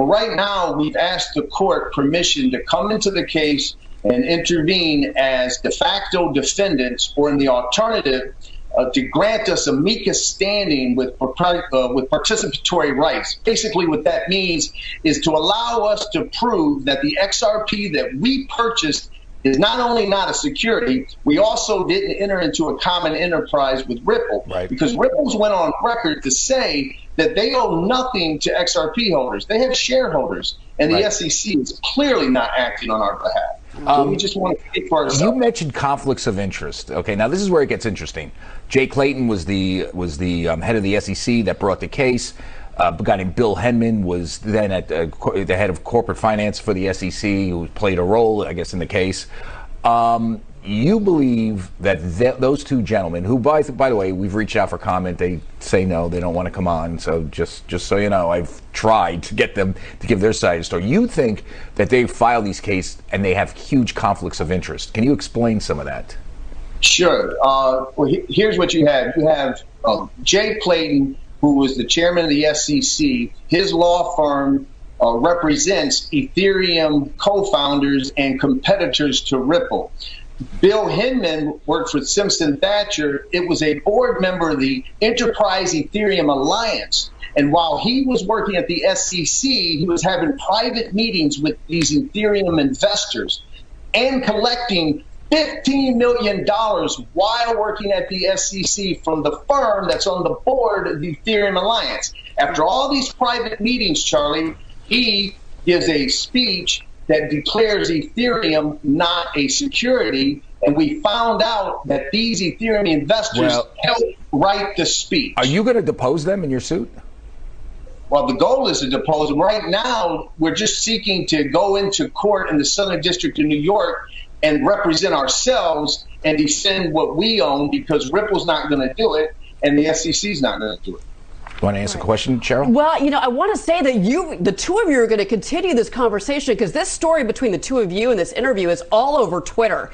But right now, we've asked the court permission to come into the case and intervene as de facto defendants, or in the alternative, to grant us amicus standing with participatory rights. Basically, what that means is to allow us to prove that the XRP that we purchased is not only not a security, we also didn't enter into a common enterprise with Ripple. Right. Because Ripple's went on record to say that they owe nothing to XRP holders. They have shareholders, and the SEC is clearly not acting on our behalf. So we just want to speak for ourselves. You mentioned conflicts of interest. Okay, now this is where it gets interesting. Jay Clayton was the head of the SEC that brought the case. A guy named Bill Henman was then at the head of corporate finance for the SEC, who played a role, I guess, in the case. You believe that those two gentlemen, who, by the way, we've reached out for comment. They say no, they don't want to come on. So just so you know, I've tried to get them to give their side of the story. You think that they filed these cases and they have huge conflicts of interest. Can you explain some of that? Sure. Well, here's what you have. You have Jay Clayton, who was the chairman of the SEC. His law firm represents Ethereum co-founders and competitors to Ripple. Bill Hinman worked for Simpson Thacher. It was a board member of the Enterprise Ethereum Alliance. And while he was working at the SEC, he was having private meetings with these Ethereum investors and collecting $15 million while working at the SEC from the firm that's on the board of the Ethereum Alliance. After all these private meetings, Charlie, he gives a speech that declares Ethereum not a security, and we found out that these Ethereum investors helped write the speech. Are you going to depose them in your suit? Well, the goal is to depose them. Right now, we're just seeking to go into court in the Southern District of New York and represent ourselves and defend what we own, because Ripple's not going to do it and the SEC's not going to do it. You want to answer a question, Cheryl? Well, I want to say that the two of you are going to continue this conversation, because this story between the two of you and this interview is all over Twitter.